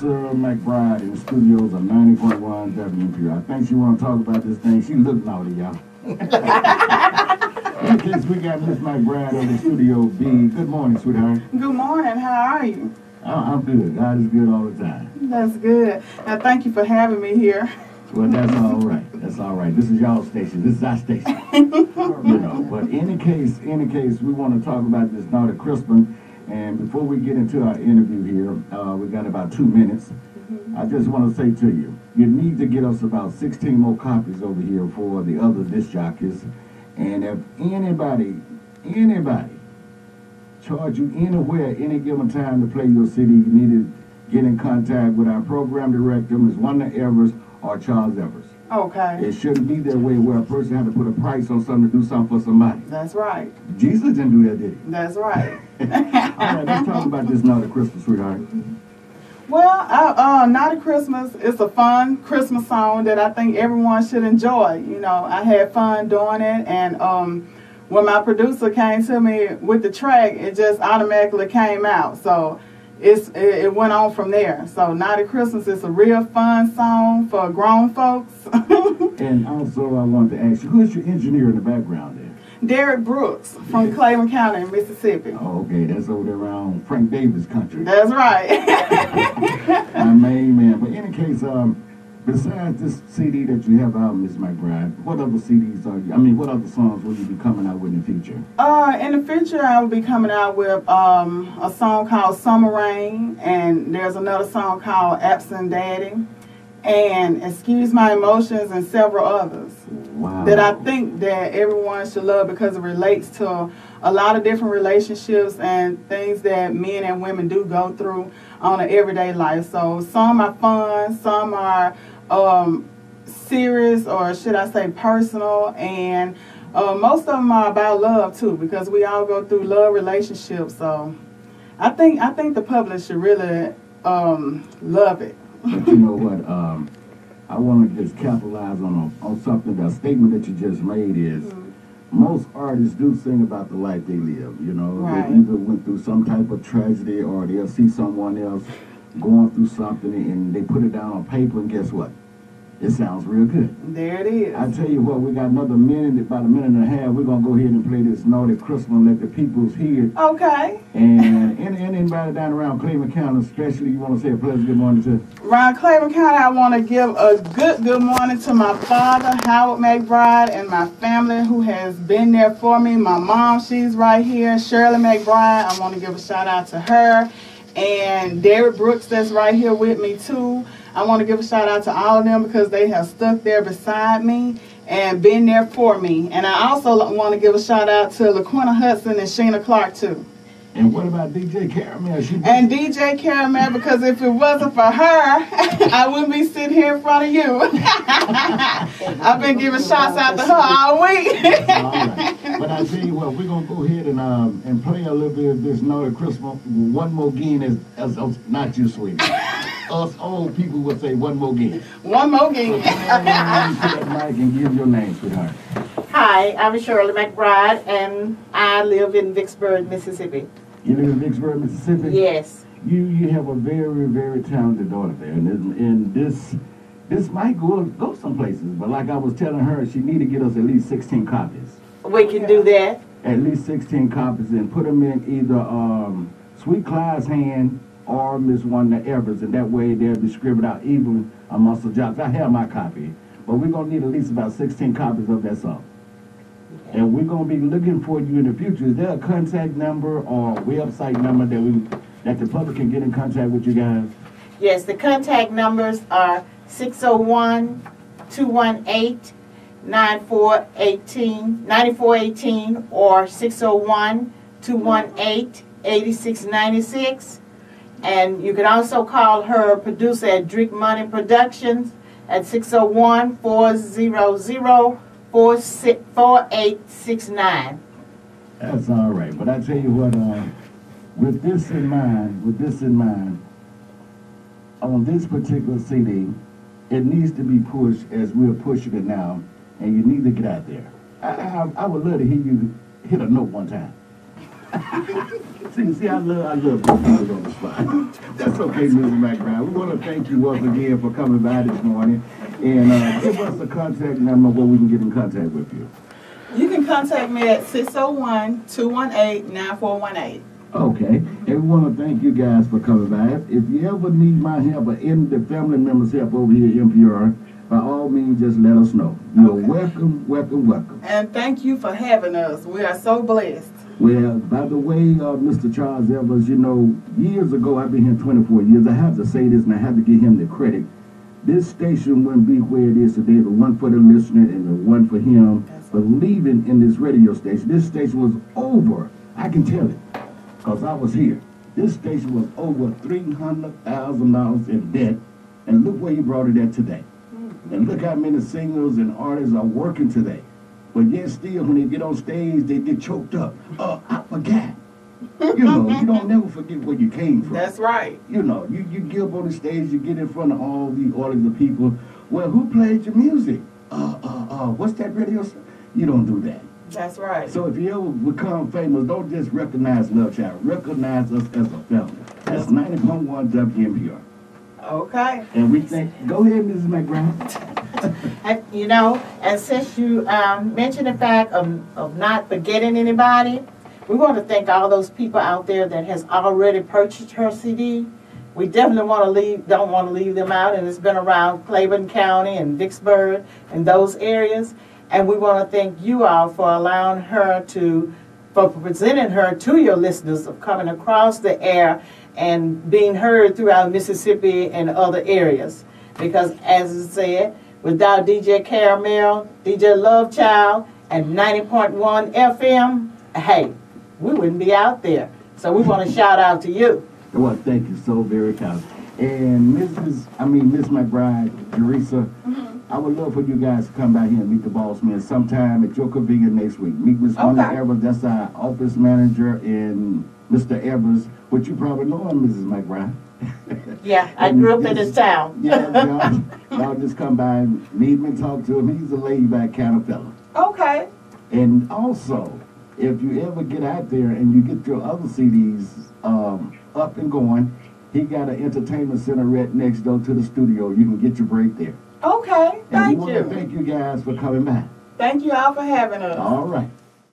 Jureesa McBride in the studios of 90.1 WMPR. I think she want to talk about this thing. She look naughty, y'all. In case we got Miss McBride in the studio B. Good morning, sweetheart. Good morning. How are you? I'm good. God is good all the time. That's good. Now, thank you for having me here. Well, that's all right. That's all right. This is y'all's station. This is our station. You know. But any case, we want to talk about this naughty Christmas. And before we get into our interview here, we got about 2 minutes. I just want to say to you, you need to get us about 16 more copies over here for the other disc jockeys. And if anybody charge you anywhere, any given time to play your CD, you need to get in contact with our program director, Ms. Wanda Evers or Charles Evers. Okay. It shouldn't be that way where a person had to put a price on something to do something for somebody. That's right. Jesus didn't do that, did he? That's right. All right, let's talk about this Naughty Christmas, sweetheart. Well, Naughty Christmas is a fun Christmas song that I think everyone should enjoy. You know, I had fun doing it, and when my producer came to me with the track, it just automatically came out. So it went on from there. So Naughty Christmas is a real fun song for grown folks. And also, I wanted to ask you, who's your engineer in the background there? Derek Brooks from Claiborne County, Mississippi. Oh, okay, that's over there around Frank Davis country. That's right. My main man. But in any case, besides this CD that you have out, Miss McBride, what other CDs are you? I mean, what other songs will you be coming out with in the future? In the future, I will be coming out with a song called Summer Rain, and there's another song called Absent Daddy, and Excuse My Emotions, and several others. Wow. That I think that everyone should love because it relates to a lot of different relationships and things that men and women do go through on an everyday life. So some are fun, some are serious, or should I say personal, and most of them are about love too, because we all go through love relationships. So I think the public should really love it. But you know what? I want to just capitalize on something. That statement that you just made is most artists do sing about the life they live. You know, right. They either went through some type of tragedy, or they'll see someone else going through something, and they put it down on paper, and guess what? It sounds real good. There it is. I tell you what, we got another minute, about a minute and a half. We're going to go ahead and play this Naughty Christmas and let the peoples hear. Okay. And anybody down around Claiborne County, especially, you want to say a pleasant good morning to? Around Claiborne County, I want to give a good morning to my father, Howard McBride, and my family who has been there for me. My mom, she's right here, Shirley McBride. I want to give a shout out to her. And Derek Brooks, that's right here with me too. I want to give a shout out to all of them because they have stuck there beside me and been there for me. And I also want to give a shout out to LaQuinta Hudson and Sheena Clark too. And what about DJ Caramel? And DJ Caramel, because if it wasn't for her, I wouldn't be sitting here in front of you. I've been giving shots out to her all week. All right. But I tell you what, we're going to go ahead and play a little bit of this Naughty Christmas. One more game as not you, sweetie. Us old people would say one more game. One more game. So come on to that mic and give your name, sweetheart. Hi, I'm Shirley McBride, and I live in Vicksburg, Mississippi. You live in Vicksburg, Mississippi? Yes. You have a very, very talented daughter there, and this might go some places. But like I was telling her, she need to get us at least 16 copies. We can do that. At least 16 copies, and put them in either Sweet Clyde's hand or Miss Wanda Evers, and that way they'll be scribbled out even amongst the jobs. I have my copy, but we're gonna need at least about 16 copies of that song. Okay. And we're gonna be looking for you in the future. Is there a contact number or website number that the public can get in contact with you guys? Yes, the contact numbers are 601-218-9418 or 601-218-8696. And you can also call her producer at Dreekmoney Productions at 601-400-4869. That's all right. But I tell you what, with this in mind, on this particular CD, it needs to be pushed as we're pushing it now, and you need to get out there. I would love to hear you hit a note one time. See, I love putting people on the spot. That's okay, Mrs. McBride. We want to thank you once again for coming by this morning. And give us a contact number where we can get in contact with you. You can contact me at 601-218-9418. Okay. And we want to thank you guys for coming by. If you ever need my help or any of the family members' help over here at NPR, by all means, just let us know. You're welcome, welcome, welcome. And thank you for having us. We are so blessed. Well, by the way, Mr. Charles Evans, you know, years ago, I've been here 24 years. I have to say this, and I have to give him the credit. This station wouldn't be where it is today, the one for the listener and the one for him believing in this radio station. This station was over, I can tell it, because I was here. This station was over $300,000 in debt, and look where you brought it at today. And look how many singers and artists are working today. But yet still, when they get on stage, they get choked up. I forgot. You know, you don't never forget where you came from. That's right. You know, you get up on the stage, you get in front of all these people. Well, who played your music? What's that radio? You don't do that. That's right. So if you ever become famous, don't just recognize Love Child. Recognize us as a family. That's 90.1 WNPR. Okay. And we think, go ahead, Mrs. McBride. You know, and since you mentioned the fact of not forgetting anybody, we want to thank all those people out there that has already purchased her CD. We definitely don't want to leave them out, and it's been around Claiborne County and Vicksburg and those areas. And we want to thank you all for allowing her for presenting her to your listeners of coming across the air and being heard throughout Mississippi and other areas. Because as I said, without DJ Caramel, DJ Love Child, and 90.1 FM, hey, we wouldn't be out there. So we want to shout out to you. Well, thank you so very kind. And Miss McBride, Jureesa, I would love for you guys to come by here and meet the boss man sometime at your convenience next week. Meet Miss Wanda Evers, that's our office manager, and Mr. Evers, which you probably know him, Mrs. McBride. Yeah, I grew up in this town. Yeah, y'all just come by and meet him and talk to him. He's a laid-back kind of fella. Okay. And also, if you ever get out there and you get your other CDs up and going, he got an entertainment center right next door to the studio. You can get your break there. Okay, and thank we you. want to thank you guys for coming by. Thank you all for having us. All right.